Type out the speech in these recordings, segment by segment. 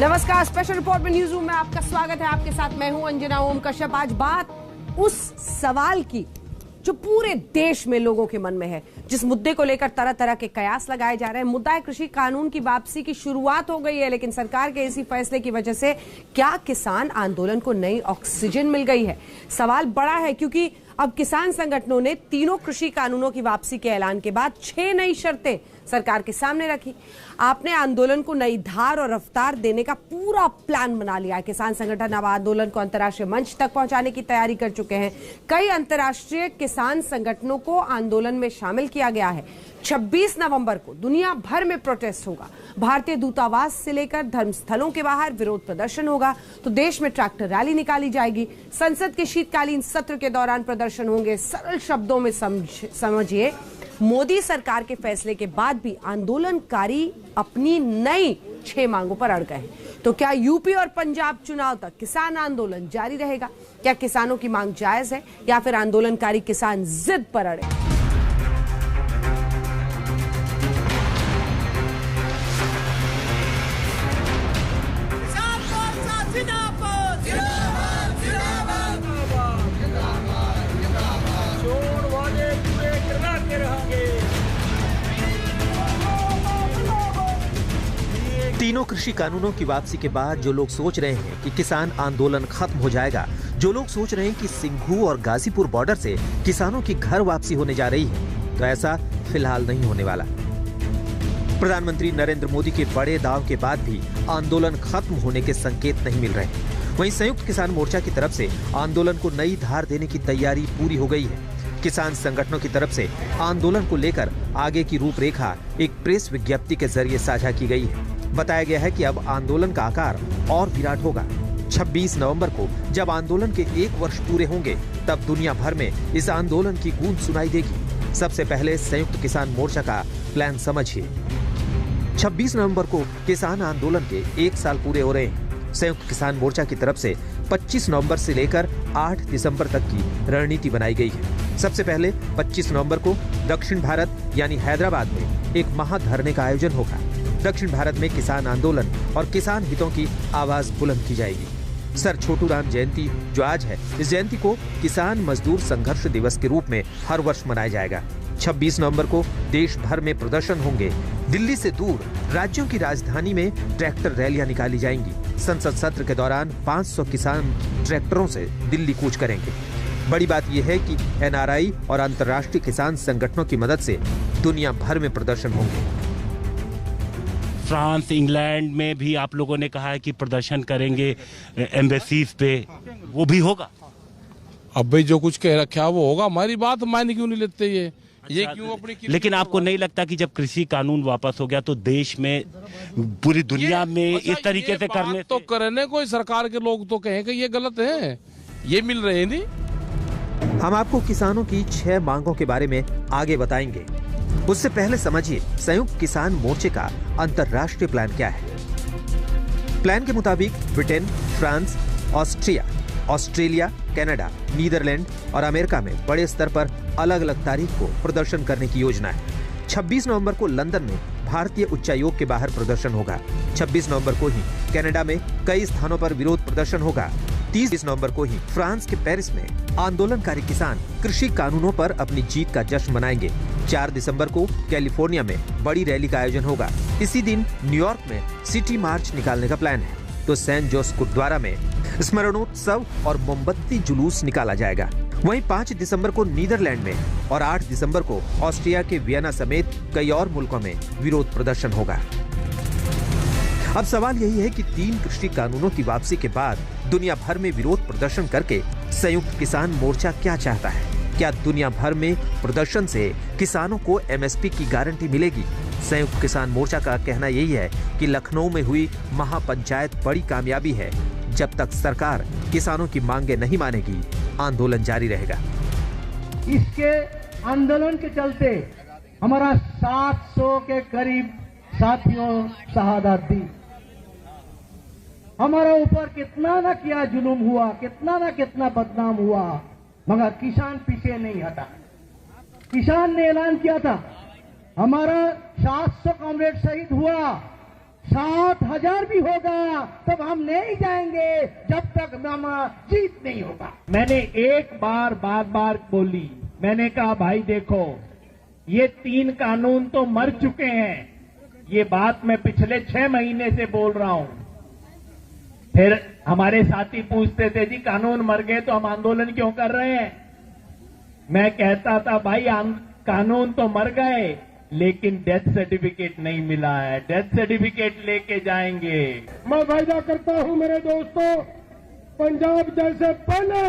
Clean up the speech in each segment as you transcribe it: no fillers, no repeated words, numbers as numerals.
नमस्कार, special report में news room में आपका स्वागत है। आपके साथ मैं हूं अंजना ओम कश्यप। आज बात उस सवाल की जो पूरे देश में लोगों के मन में है, जिस मुद्दे को लेकर तरह तरह के कयास लगाए जा रहे हैं। मुद्दा है कृषि कानून की वापसी की शुरुआत हो गई है, लेकिन सरकार के इसी फैसले की वजह से क्या किसान आंदोलन को नई ऑक्सीजन मिल गई है? सवाल बड़ा है, क्योंकि अब किसान संगठनों ने तीनों कृषि कानूनों की वापसी के ऐलान के बाद 6 नई शर्तें सरकार के सामने रखी। आपने आंदोलन को नई धार और रफ्तार देने का पूरा प्लान बना लिया है। किसान संगठन अब आंदोलन को अंतर्राष्ट्रीय मंच तक पहुंचाने की तैयारी कर चुके हैं। कई अंतर्राष्ट्रीय किसान संगठनों को आंदोलन में शामिल किया गया है। 26 नवंबर को दुनिया भर में प्रोटेस्ट होगा। भारतीय दूतावास से लेकर धर्मस्थलों के बाहर विरोध प्रदर्शन होगा। तो देश में ट्रैक्टर रैली निकाली जाएगी। संसद के शीतकालीन सत्र के दौरान प्रदर्शन होंगे। सरल शब्दों में समझिए, मोदी सरकार के फैसले के बाद भी आंदोलनकारी अपनी नई 6 मांगों पर अड़ गए। तो क्या यूपी और पंजाब चुनाव तक किसान आंदोलन जारी रहेगा? क्या किसानों की मांग जायज है या फिर आंदोलनकारी किसान जिद पर अड़े? तीनों कृषि कानूनों की वापसी के बाद जो लोग सोच रहे हैं कि किसान आंदोलन खत्म हो जाएगा, जो लोग सोच रहे हैं कि सिंघू और गाजीपुर बॉर्डर से किसानों की घर वापसी होने जा रही है, तो ऐसा फिलहाल नहीं होने वाला। प्रधानमंत्री नरेंद्र मोदी के बड़े दाव के बाद भी आंदोलन खत्म होने के संकेत नहीं मिल रहे। वहीं संयुक्त किसान मोर्चा की तरफ से आंदोलन को नई धार देने की तैयारी पूरी हो गई है। किसान संगठनों की तरफ से आंदोलन को लेकर आगे की रूपरेखा एक प्रेस विज्ञप्ति के जरिए साझा की गई है। बताया गया है कि अब आंदोलन का आकार और विराट होगा। 26 नवंबर को जब आंदोलन के 1 वर्ष पूरे होंगे, तब दुनिया भर में इस आंदोलन की गूंज सुनाई देगी। सबसे पहले संयुक्त किसान मोर्चा का प्लान समझिए। 26 नवंबर को किसान आंदोलन के 1 साल पूरे हो रहे हैं। संयुक्त किसान मोर्चा की तरफ से 25 नवंबर से लेकर 8 दिसंबर तक की रणनीति बनाई गई है। सबसे पहले 25 नवंबर को दक्षिण भारत यानी हैदराबाद में एक महाधरने का आयोजन होगा। दक्षिण भारत में किसान आंदोलन और किसान हितों की आवाज बुलंद की जाएगी। सर छोटू राम जयंती जो आज है, इस जयंती को किसान मजदूर संघर्ष दिवस के रूप में हर वर्ष मनाया जाएगा। 26 नवंबर को देश भर में प्रदर्शन होंगे। दिल्ली से दूर राज्यों की राजधानी में ट्रैक्टर रैलियां निकाली जाएंगी। संसद सत्र के दौरान 500 किसान ट्रैक्टरों से दिल्ली कूच करेंगे। बड़ी बात यह है कि NRI और अंतर्राष्ट्रीय किसान संगठनों की मदद से दुनिया भर में प्रदर्शन होंगे। फ्रांस, इंग्लैंड में भी आप लोगों ने कहा है कि प्रदर्शन करेंगे एम्बेसीज पे, वो भी होगा। अब भाई जो कुछ कह रखा है वो होगा। हमारी बात मायने क्यों नहीं लेते ये क्यों अपनी? लेकिन आपको नहीं लगता कि जब कृषि कानून वापस हो गया तो देश में, पूरी दुनिया में इस तरीके से करने तो करने कोई सरकार के लोग तो कहें कि ये गलत है, ये मिल रहे नहीं। हम आपको किसानों की 6 मांगों के बारे में आगे बताएंगे। उससे पहले समझिए संयुक्त किसान मोर्चे का अंतर्राष्ट्रीय प्लान क्या है। प्लान के मुताबिक Britain, France, Austria, Australia, Canada, Netherland और अमेरिका में बड़े स्तर पर अलग अलग तारीख को प्रदर्शन करने की योजना है। 26 नवंबर को लंदन में भारतीय उच्चायोग के बाहर प्रदर्शन होगा। 26 नवंबर को ही कनाडा में कई स्थानों पर विरोध प्रदर्शन होगा। 30 नवंबर को ही फ्रांस के पेरिस में आंदोलनकारी किसान कृषि कानूनों पर अपनी जीत का जश्न मनाएंगे। 4 दिसंबर को कैलिफोर्निया में बड़ी रैली का आयोजन होगा। इसी दिन न्यूयॉर्क में सिटी मार्च निकालने का प्लान है। तो सेंट जोस गुरुद्वारा में स्मरणोत्सव और मोमबत्ती जुलूस निकाला जाएगा। वहीं 5 दिसंबर को नीदरलैंड में और 8 दिसंबर को ऑस्ट्रिया के वियना समेत कई और मुल्कों में विरोध प्रदर्शन होगा। अब सवाल यही है कि 3 कृषि कानूनों की वापसी के बाद दुनिया भर में विरोध प्रदर्शन करके संयुक्त किसान मोर्चा क्या चाहता है? क्या दुनिया भर में प्रदर्शन से किसानों को MSP की गारंटी मिलेगी? संयुक्त किसान मोर्चा का कहना यही है कि लखनऊ में हुई महापंचायत बड़ी कामयाबी है। जब तक सरकार किसानों की मांगे नहीं मानेगी, आंदोलन जारी रहेगा। इसके आंदोलन के चलते हमारा 700 के करीब साथियों शहादत दी। हमारे ऊपर कितना न किया जुलूम हुआ, कितना न कितना बदनाम हुआ, मगर किसान पीछे नहीं हटा। किसान ने ऐलान किया था, हमारा 700 कॉमरेड शहीद हुआ, 60,000 भी होगा तब हम नहीं जाएंगे जब तक मामा जीत नहीं होगा। मैंने एक बार बार बोली, मैंने कहा भाई देखो ये 3 कानून तो मर चुके हैं, ये बात मैं पिछले 6 महीने से बोल रहा हूं। फिर हमारे साथी पूछते थे जी कानून मर गए तो हम आंदोलन क्यों कर रहे हैं। मैं कहता था भाई कानून तो मर गए लेकिन डेथ सर्टिफिकेट नहीं मिला है, डेथ सर्टिफिकेट लेके जाएंगे। मैं वायदा करता हूं मेरे दोस्तों, पंजाब जैसे पहले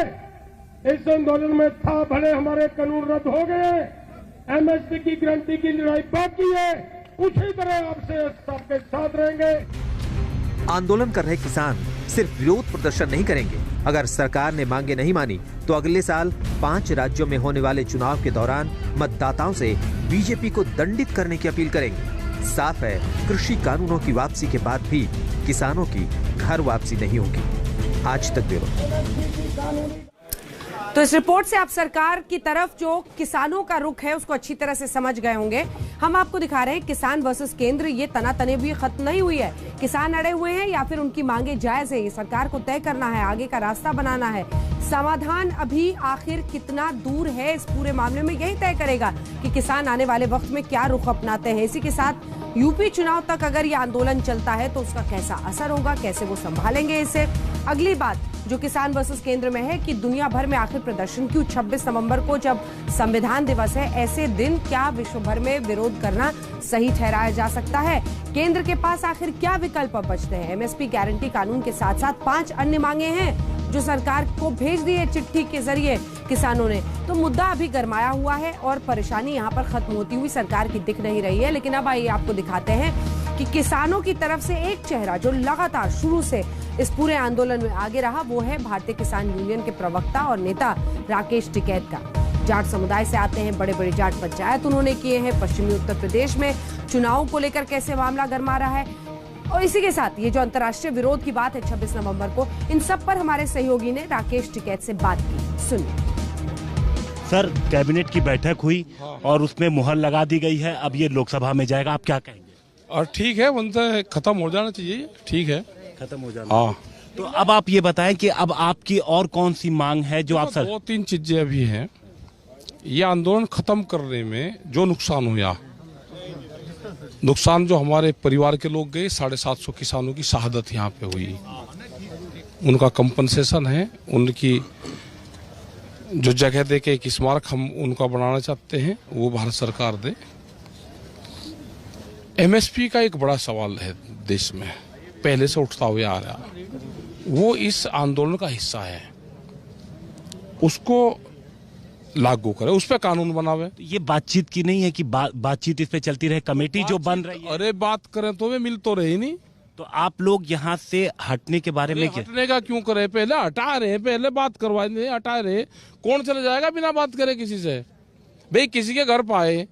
इस आंदोलन में था, भले हमारे कानून रद्द हो गए, एमएसपी की गारंटी की लड़ाई बाकी है, उसी तरह आपसे सबके साथ रहेंगे। आंदोलन कर रहे किसान सिर्फ विरोध प्रदर्शन नहीं करेंगे। अगर सरकार ने मांगे नहीं मानी तो अगले साल 5 राज्यों में होने वाले चुनाव के दौरान मतदाताओं से बीजेपी को दंडित करने की अपील करेंगे। साफ है, कृषि कानूनों की वापसी के बाद भी किसानों की घर वापसी नहीं होगी। आज तक ब्यूरो। तो इस रिपोर्ट से आप सरकार की तरफ जो किसानों का रुख है उसको अच्छी तरह से समझ गए होंगे। हम आपको दिखा रहे हैं किसान वर्सेस केंद्र, ये तनातनी भी खत्म नहीं हुई है। किसान अड़े हुए हैं या फिर उनकी मांगे जायज है, ये सरकार को तय करना है, आगे का रास्ता बनाना है। समाधान अभी आखिर कितना दूर है इस पूरे मामले में यही तय करेगा कि किसान आने वाले वक्त में क्या रुख अपनाते हैं। इसी के साथ यूपी चुनाव तक अगर ये आंदोलन चलता है तो उसका कैसा असर होगा, कैसे वो संभालेंगे इसे। अगली बात जो किसान वर्सेस केंद्र में है कि दुनिया भर में आखिर प्रदर्शन क्यों 26 नवंबर को जब संविधान दिवस है, ऐसे दिन क्या विश्व भर में विरोध करना सही ठहराया जा सकता है। केंद्र के पास आखिर क्या विकल्प बचते हैं। एमएसपी गारंटी कानून के साथ साथ 5 अन्य मांगे हैं जो सरकार को भेज दी है चिट्ठी के जरिए किसानों ने। तो मुद्दा अभी गरमाया हुआ है और परेशानी यहाँ पर खत्म होती हुई सरकार की दिख नहीं रही है। लेकिन अब आइए आपको दिखाते हैं कि किसानों की तरफ से एक चेहरा जो लगातार शुरू से इस पूरे आंदोलन में आगे रहा, वो है भारतीय किसान यूनियन के प्रवक्ता और नेता राकेश टिकैत का। जाट समुदाय से आते हैं, बड़े बड़े जाट पंचायत उन्होंने किए हैं। पश्चिमी उत्तर प्रदेश में चुनाव को लेकर कैसे मामला गरमा रहा है और इसी के साथ ये जो अंतर्राष्ट्रीय विरोध की बात है 26 नवंबर को, इन सब पर हमारे सहयोगी ने राकेश टिकैत से बात की। सुनिए। सर, कैबिनेट की बैठक हुई और उसमें मुहर लगा दी गई है, अब ये लोकसभा में जाएगा, आप क्या कहेंगे? और ठीक है, बनता है, खत्म हो जाना चाहिए, ठीक है, खत्म हो जाना। हाँ। तो अब आप ये बताएं कि अब आपकी और कौन सी मांग है जो आप सर? 2-3 चीजें अभी हैं। ये आंदोलन खत्म करने में जो नुकसान हुआ, नुकसान जो हमारे परिवार के लोग गए, 750 किसानों की शहादत यहाँ पे हुई, उनका कंपनसेशन है, उनकी जो जगह दे के एक स्मारक हम उनका बनाना चाहते हैं वो भारत सरकार दे। एमएसपी का एक बड़ा सवाल है देश में, पहले से उठता हुआ आ रहा, वो इस आंदोलन का हिस्सा है, उसको लागू करे, उस पर कानून बनावे। तो ये बातचीत की नहीं है कि बातचीत इस पे चलती रहे, कमेटी जो बन रही है? अरे बात करें तो वे मिल तो रही नहीं। तो आप लोग यहाँ से हटने के बारे में क्या? हटने का क्यों करे, पहले हटा रहे, पहले बात करवा रहे, हटा रहे। कौन चले जाएगा बिना बात करे किसी से? भाई किसी के घर पाए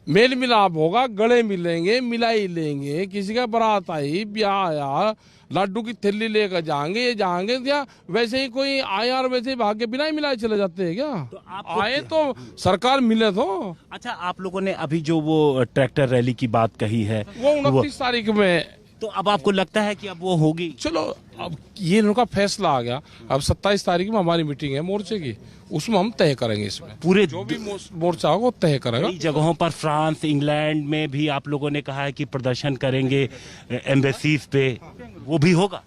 मेल मिलाप होगा, गले मिलेंगे, मिलाई लेंगे, किसी का बारात आई, ब्याह आया, लड्डू की थैली लेकर जाएंगे क्या वैसे ही कोई आया और वैसे ही भाग के बिना ही मिलाए चले जाते हैं क्या? तो आए तो सरकार मिले तो। अच्छा, आप लोगों ने अभी जो वो ट्रैक्टर रैली की बात कही है वो 29 तारीख में, तो अब आपको लगता है कि अब वो होगी? चलो अब ये इनका फैसला आ गया, अब 27 तारीख में हमारी मीटिंग है मोर्चे की, उसमें हम तय करेंगे, इसमें पूरे जो भी मोर्चा होगा वो तय करेगा। कई जगहों पर फ्रांस, इंग्लैंड में भी आप लोगों ने कहा है कि प्रदर्शन करेंगे एम्बेसीज पे, वो भी होगा?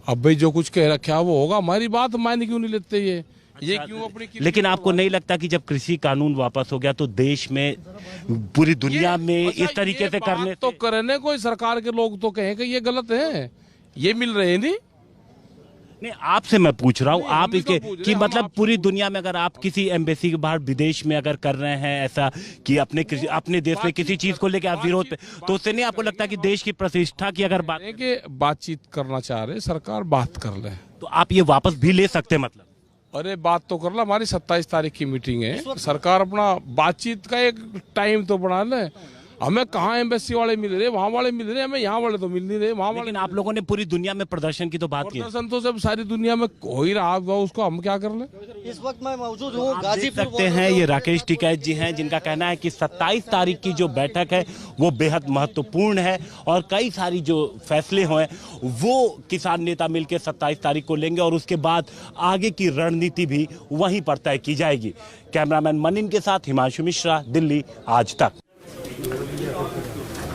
अब भाई जो कुछ कह रखा है वो होगा, हमारी बात मायने क्यों नहीं लेते ये क्यों अपनी? लेकिन आपको नहीं लगता कि जब कृषि कानून वापस हो गया तो देश में, पूरी दुनिया में इस तरीके से करने तो करने कोई सरकार के लोग तो कहें कि ये गलत है, ये मिल रहे नहीं? नहीं, आपसे मैं पूछ रहा हूँ, आप इसके कि मतलब पूरी पूछ दुनिया में अगर आप किसी एम्बेसी के बाहर विदेश में अगर कर रहे हैं ऐसा कि अपने देश में किसी चीज को लेकर आप विरोध पे, तो उससे नहीं आपको लगता कि देश की प्रतिष्ठा की अगर बातचीत करना चाह रहे, सरकार बात कर ले तो आप ये वापस भी ले सकते? मतलब अरे बात तो कर ला, हमारी 27 तारीख की मीटिंग है, सरकार अपना बातचीत का एक टाइम तो बना ले। हमें कहाँ एम्बेसी वाले मिल रहे, वहां वाले मिल रहे, हमें यहाँ वाले तो मिल नहीं रहे, वहां वाले। लेकिन आप लोगों ने पूरी दुनिया में प्रदर्शन की तो बात की। प्रदर्शन तो जब सारी दुनिया में हो ही रहा, उसको हम क्या कर ले। इस वक्त मैं मौजूद हूँ आप देख सकते हैं ये राकेश टिकैत जी हैं, जिनका कहना है कि 27 तारीख की जो बैठक है वो बेहद महत्वपूर्ण है और कई सारी जो फैसले हुए वो किसान नेता मिलकर 27 तारीख को लेंगे और उसके बाद आगे की रणनीति भी वहीं पर तय की जाएगी। कैमरामैन मनिन के साथ हिमांशु मिश्रा, दिल्ली आज तक।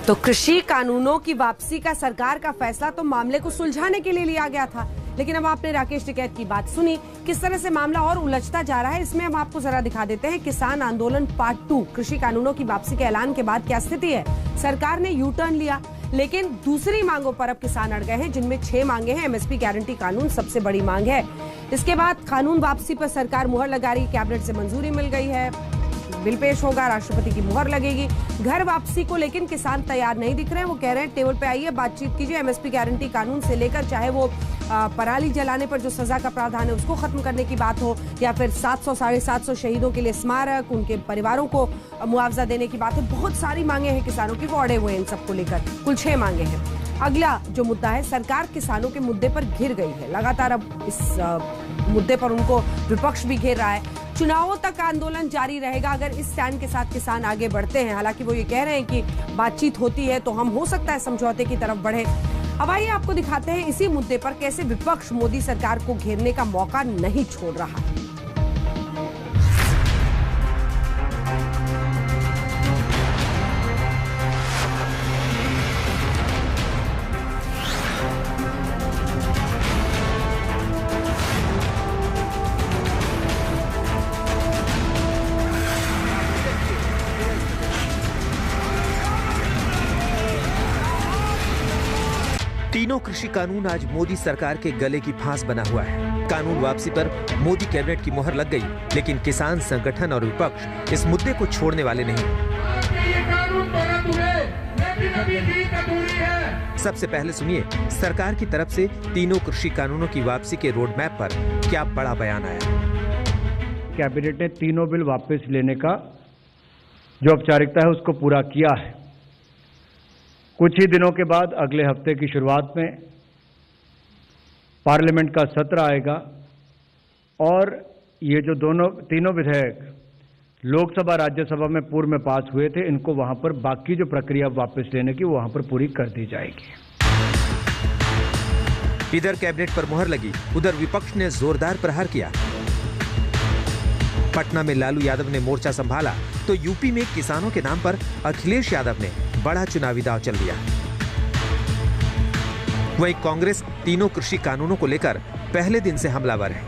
तो कृषि कानूनों की वापसी का सरकार का फैसला तो मामले को सुलझाने के लिए लिया गया था, लेकिन अब आपने राकेश टिकैत की बात सुनी, किस तरह से मामला और उलझता जा रहा है। इसमें हम आपको जरा दिखा देते हैं किसान आंदोलन पार्ट 2। कृषि कानूनों की वापसी के ऐलान के बाद क्या स्थिति है। सरकार ने यू टर्न लिया, लेकिन दूसरी मांगों पर अब किसान अड़ गए हैं, जिनमें 6 मांगे हैं। एमएसपी गारंटी कानून सबसे बड़ी मांग है। इसके बाद कानून वापसी पर सरकार मुहर लगा रही, कैबिनेट से मंजूरी मिल गई है, बिल पेश होगा, राष्ट्रपति की मुहर लगेगी। घर वापसी को लेकिन किसान तैयार नहीं दिख रहे हैं। वो कह रहे हैं टेबल पे आइए, बातचीत कीजिए। एमएसपी गारंटी कानून से लेकर चाहे वो पराली जलाने पर जो सजा का प्रावधान है उसको खत्म करने की बात हो, या फिर 700 750 शहीदों के लिए स्मारक, उनके परिवारों को मुआवजा देने की बात है। बहुत सारी मांगे हैं किसानों की, वो अड़े हुए हैं इन सबको लेकर। कुल 6 मांगे हैं। अगला जो मुद्दा है, सरकार किसानों के मुद्दे पर घिर गई है। लगातार अब इस मुद्दे पर उनको विपक्ष भी घेर रहा है। चुनावों तक आंदोलन जारी रहेगा अगर इस स्टैंड के साथ किसान आगे बढ़ते हैं। हालांकि वो ये कह रहे हैं कि बातचीत होती है तो हम हो सकता है समझौते की तरफ बढ़े। अब आइए आपको दिखाते हैं इसी मुद्दे पर कैसे विपक्ष मोदी सरकार को घेरने का मौका नहीं छोड़ रहा है। तीनों कृषि कानून आज मोदी सरकार के गले की फांस बना हुआ है। कानून वापसी पर मोदी कैबिनेट की मुहर लग गई, लेकिन किसान संगठन और विपक्ष इस मुद्दे को छोड़ने वाले नहीं। सबसे पहले सुनिए सरकार की तरफ से तीनों कृषि कानूनों की वापसी के रोड मैप पर क्या बड़ा बयान आया। कैबिनेट ने तीनों बिल वापस लेने का जो औपचारिकता है उसको पूरा किया है। कुछ ही दिनों के बाद अगले हफ्ते की शुरुआत में पार्लियामेंट का सत्र आएगा और ये जो तीनों विधेयक लोकसभा राज्यसभा में पूर्व में पास हुए थे, इनको वहां पर बाकी जो प्रक्रिया वापस लेने की वो वहां पर पूरी कर दी जाएगी। इधर कैबिनेट पर मुहर लगी, उधर विपक्ष ने जोरदार प्रहार किया। पटना में लालू यादव ने मोर्चा संभाला तो यूपी में किसानों के नाम पर अखिलेश यादव ने बड़ा चुनावी दांव चल दिया। वहीं कांग्रेस तीनों कृषि कानूनों को लेकर पहले दिन से हमलावर है।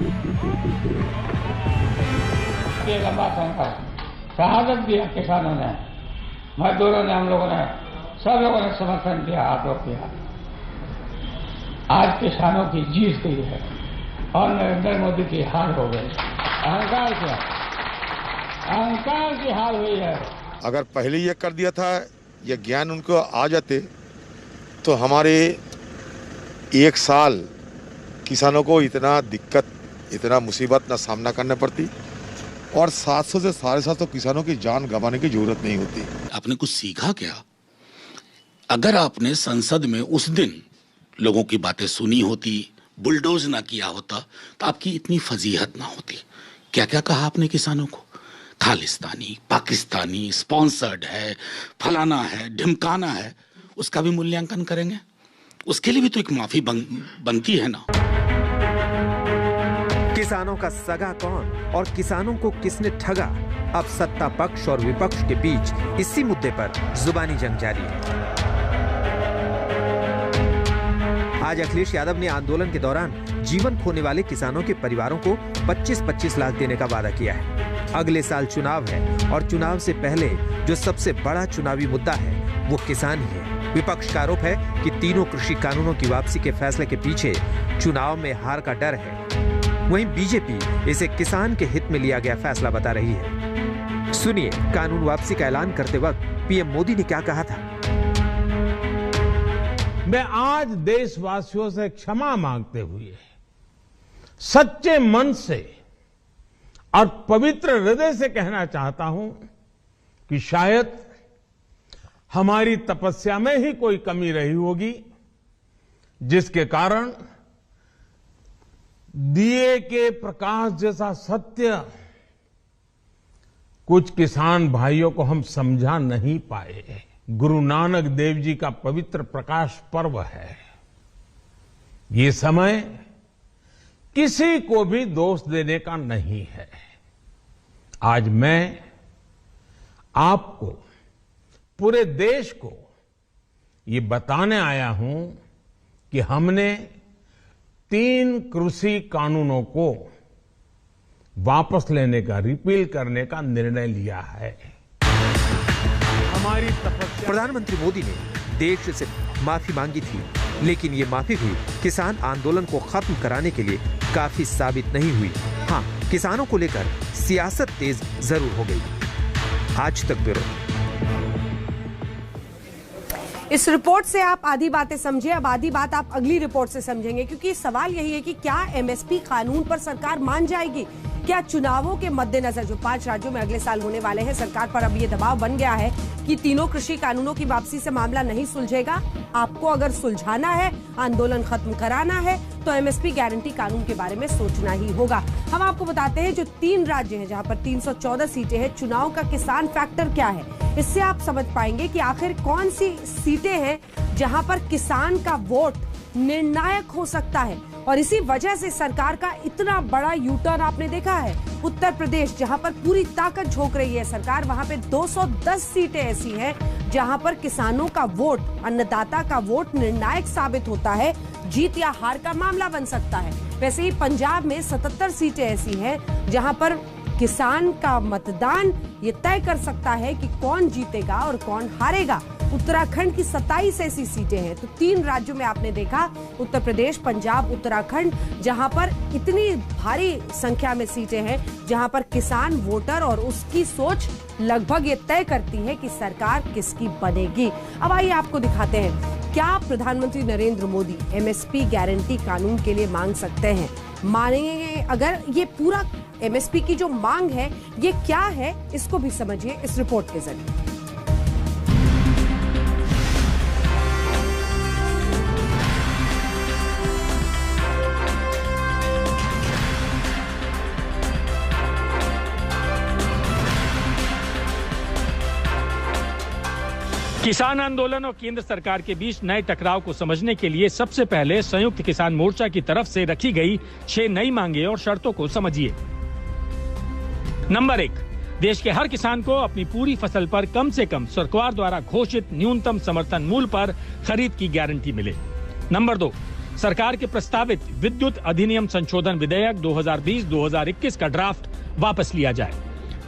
शहादत दिया किसानों ने, मजदूरों ने, हम लोगों ने, सब लोगों ने समर्थन किया, हाथ रोक दिया। आज किसानों की जीत गई है और नरेंद्र मोदी की हार हो गई। अहंकार की हार हुई है। अगर पहले ये कर दिया था, ये ज्ञान उनको आ जाते तो हमारे 1 साल किसानों को इतना दिक्कत, इतना मुसीबत ना सामना करना पड़ती और 700 से 750 किसानों की जान गंवाने की जरूरत नहीं होती। आपने कुछ सीखा क्या? अगर आपने संसद में उस दिन लोगों की बातें सुनी होती, बुलडोज ना किया होता तो आपकी इतनी फजीहत ना होती। क्या क्या कहा आपने किसानों को? खालिस्तानी, पाकिस्तानी, स्पॉन्सर्ड है, फलाना है, ढिमकाना है। उसका भी मूल्यांकन करेंगे, उसके लिए भी तो एक माफी बनती है ना। किसानों का सगा कौन और किसानों को किसने ठगा, अब सत्ता पक्ष और विपक्ष के बीच इसी मुद्दे पर जुबानी जंग जारी है। आज अखिलेश यादव ने आंदोलन के दौरान जीवन खोने वाले किसानों के परिवारों को 25-25 लाख देने का वादा किया है। अगले साल चुनाव है और चुनाव से पहले जो सबसे बड़ा चुनावी मुद्दा है वो किसान ही है। विपक्ष का आरोप है कि तीनों कृषि कानूनों की वापसी के फैसले के पीछे चुनाव में हार का डर है। वहीं बीजेपी इसे किसान के हित में लिया गया फैसला बता रही है। सुनिए कानून वापसी का ऐलान करते वक्त पीएम मोदी ने क्या कहा था। मैं आज देशवासियों से क्षमा मांगते हुए सच्चे मन से और पवित्र हृदय से कहना चाहता हूं कि शायद हमारी तपस्या में ही कोई कमी रही होगी, जिसके कारण दिए के प्रकाश जैसा सत्य कुछ किसान भाइयों को हम समझा नहीं पाए। गुरु नानक देव जी का पवित्र प्रकाश पर्व है। ये समय किसी को भी दोष देने का नहीं है। आज मैं आपको, पूरे देश को ये बताने आया हूं कि हमने 3 कृषि कानूनों को वापस लेने का, रिपील करने का निर्णय लिया है। हमारी तपस्या। प्रधानमंत्री मोदी ने देश से माफी मांगी थी, लेकिन ये माफी भी किसान आंदोलन को खत्म कराने के लिए काफी साबित नहीं हुई। हाँ, किसानों को लेकर सियासत तेज जरूर हो गई। आज तक ब्यूरो। इस रिपोर्ट से आप आधी बातें समझे, अब आधी बात आप अगली रिपोर्ट से समझेंगे, क्योंकि सवाल यही है कि क्या एमएसपी कानून पर सरकार मान जाएगी? क्या चुनावों के मद्देनजर जो 5 राज्यों में अगले साल होने वाले हैं, सरकार पर अब ये दबाव बन गया है कि तीनों कृषि कानूनों की वापसी से मामला नहीं सुलझेगा? आपको अगर सुलझाना है, आंदोलन खत्म कराना है, तो एमएसपी गारंटी कानून के बारे में सोचना ही होगा। हम आपको बताते हैं जो 3 राज्य हैं जहां पर 314 सीटें हैं, चुनाव का किसान फैक्टर क्या है, इससे आप समझ पाएंगे कि आखिर कौन सी सीटें हैं जहां पर किसान का वोट निर्णायक हो सकता है। और इसी वजह से सरकार का इतना बड़ा यू टर्न आपने देखा है। उत्तर प्रदेश जहां पर पूरी ताकत झोंक रही है सरकार, वहां पे 210 सीटें ऐसी हैं जहां पर किसानों का वोट, अन्नदाता का वोट निर्णायक साबित होता है, जीत या हार का मामला बन सकता है। वैसे ही पंजाब में 77 सीटें ऐसी हैं जहां पर किसान का मतदान ये तय कर सकता है कि कौन जीतेगा और कौन हारेगा। उत्तराखंड की 27 ऐसी सीटें हैं। तो 3 राज्यों में आपने देखा, उत्तर प्रदेश, पंजाब, उत्तराखंड, जहां पर इतनी भारी संख्या में सीटें हैं जहां पर किसान वोटर और उसकी सोच लगभग ये तय करती है कि सरकार किसकी बनेगी। अब आइए आपको दिखाते हैं, क्या प्रधानमंत्री नरेंद्र मोदी एमएसपी गारंटी कानून के लिए मांग सकते हैं? मानेंगे अगर ये पूरा एमएसपी की जो मांग है ये क्या है, इसको भी समझिए इस रिपोर्ट के जरिए। किसान आंदोलन और केंद्र सरकार के बीच नए टकराव को समझने के लिए सबसे पहले संयुक्त किसान मोर्चा की तरफ से रखी गई 6 नई मांगे और शर्तों को समझिए। नंबर 1, देश के हर किसान को अपनी पूरी फसल पर कम से कम सरकार द्वारा घोषित न्यूनतम समर्थन मूल्य पर खरीद की गारंटी मिले। नंबर 2, सरकार के प्रस्तावित विद्युत अधिनियम संशोधन विधेयक 2020-2021 का ड्राफ्ट वापस लिया जाए।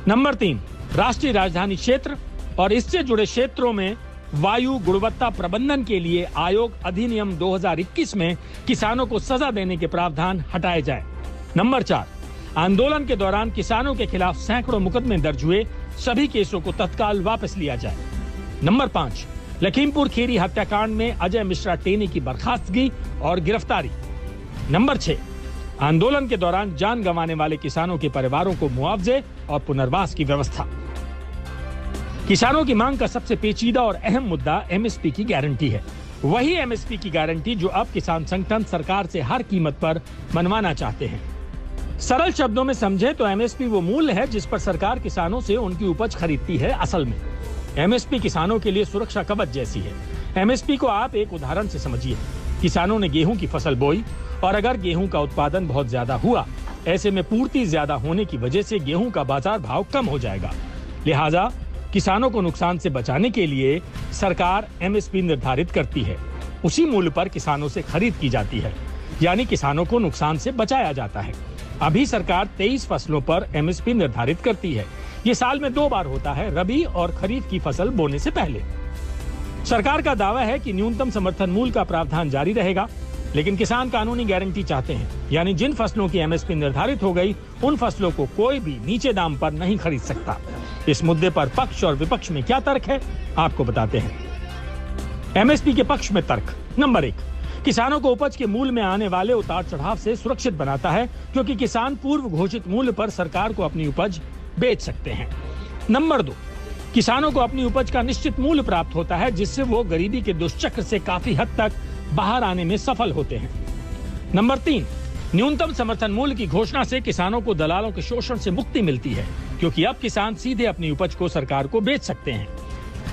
नंबर 3, राष्ट्रीय राजधानी क्षेत्र और इससे जुड़े क्षेत्रों में वायु गुणवत्ता प्रबंधन के लिए आयोग अधिनियम 2021 में किसानों को सजा देने के प्रावधान हटाए जाए। नंबर 4, आंदोलन के दौरान किसानों के खिलाफ सैकड़ों मुकदमे दर्ज हुए, सभी केसों को तत्काल वापस लिया जाए। नंबर 5, लखीमपुर खीरी हत्याकांड में अजय मिश्रा टेनी की बर्खास्तगी और गिरफ्तारी। नंबर 6, आंदोलन के दौरान जान गंवाने वाले किसानों के परिवारों को मुआवजे और पुनर्वास की व्यवस्था। किसानों की मांग का सबसे पेचीदा और अहम मुद्दा एमएसपी की गारंटी है। वही एमएसपी की गारंटी जो अब किसान संगठन सरकार से हर कीमत पर मनवाना चाहते हैं। सरल शब्दों में समझे तो एमएसपी वो मूल्य है जिस पर सरकार किसानों से उनकी उपज खरीदती है। असल में एमएसपी किसानों के लिए सुरक्षा कवच जैसी है। एमएसपी को आप एक उदाहरण से समझिए। किसानों ने गेहूं की फसल बोई और अगर गेहूं का उत्पादन बहुत ज्यादा हुआ, ऐसे में पूर्ति ज्यादा होने की वजह से गेहूं का बाजार भाव कम हो जाएगा। लिहाजा किसानों को नुकसान से बचाने के लिए सरकार एमएसपी निर्धारित करती है। उसी मूल्य पर किसानों से खरीद की जाती है, यानी किसानों को नुकसान से बचाया जाता है। अभी सरकार 23 फसलों पर एमएसपी निर्धारित करती है। ये साल में 2 बार होता है, रबी और खरीफ की फसल बोने से पहले। सरकार का दावा है कि न्यूनतम समर्थन मूल्य का प्रावधान जारी रहेगा, लेकिन किसान कानूनी गारंटी चाहते हैं, यानी जिन फसलों की एमएसपी निर्धारित हो गई उन फसलों को कोई भी नीचे दाम पर नहीं खरीद सकता। इस मुद्दे पर पक्ष और विपक्ष में क्या तर्क है, आपको बताते हैं। एमएसपी के पक्ष में तर्क। नंबर 1, किसानों को उपज के मूल्य में आने वाले उतार चढ़ाव से सुरक्षित बनाता है, क्योंकि किसान पूर्व घोषित मूल्य पर सरकार को अपनी उपज बेच सकते हैं। नंबर 2, किसानों को अपनी उपज का निश्चित मूल्य प्राप्त होता है, जिससे वो गरीबी के दुष्चक्र से काफी हद तक बाहर आने में सफल होते हैं। नंबर 3, न्यूनतम समर्थन मूल्य की घोषणा से किसानों को दलालों के शोषण से मुक्ति मिलती है, क्योंकि अब किसान सीधे अपनी उपज को सरकार को बेच सकते हैं।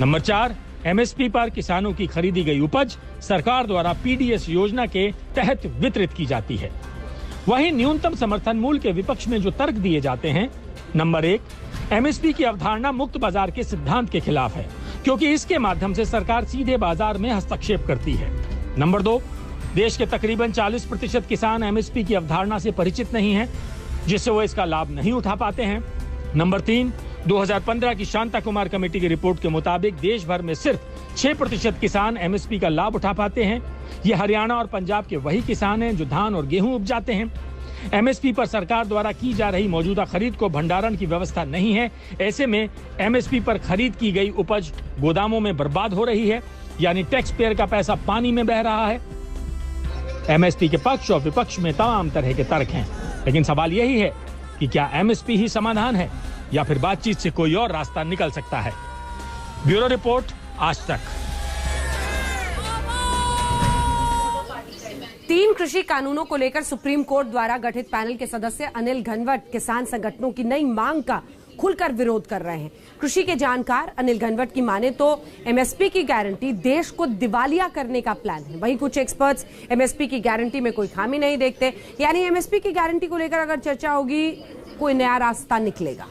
नंबर 4, एमएसपी पर किसानों की खरीदी गई उपज सरकार द्वारा पीडीएस योजना के तहत वितरित की जाती है। वहीं न्यूनतम समर्थन मूल्य के विपक्ष में जो तर्क दिए जाते हैं, नंबर 1, एमएसपी की अवधारणा मुक्त बाजार के सिद्धांत के खिलाफ है, क्योंकि इसके माध्यम से सरकार सीधे बाजार में हस्तक्षेप करती है। नंबर 2, देश के तकरीबन 40% किसान एमएसपी की अवधारणा से परिचित नहीं हैं, जिससे वो इसका लाभ नहीं उठा पाते हैं। नंबर 3, 2015 की शांता कुमार कमेटी की रिपोर्ट के मुताबिक देश भर में सिर्फ 6% किसान एमएसपी का लाभ उठा पाते हैं। ये हरियाणा और पंजाब के वही किसान हैं जो धान और गेहूं उपजाते हैं। एमएसपी पर सरकार द्वारा की जा रही मौजूदा खरीद को भंडारण की व्यवस्था नहीं है। ऐसे में एमएसपी पर खरीद की गई उपज गोदामों में बर्बाद हो रही है, यानी टैक्स पेयर का पैसा पानी में बह रहा है। एमएसपी के पक्ष और विपक्ष में तमाम तरह के तर्क हैं, लेकिन सवाल यही है कि क्या एमएसपी ही समाधान है या फिर बातचीत से कोई और रास्ता निकल सकता है। ब्यूरो रिपोर्ट, आज तक। 3 कृषि कानूनों को लेकर सुप्रीम कोर्ट द्वारा गठित पैनल के सदस्य अनिल घनवट किसान संगठनों की नई मांग का खुलकर विरोध कर रहे हैं। कृषि के जानकार अनिल घनवट की माने तो एमएसपी की गारंटी देश को दिवालिया करने का प्लान है। वहीं कुछ एक्सपर्ट्स एमएसपी की गारंटी में कोई खामी नहीं देखते, यानी एमएसपी की गारंटी को लेकर अगर चर्चा होगी कोई नया रास्ता निकलेगा।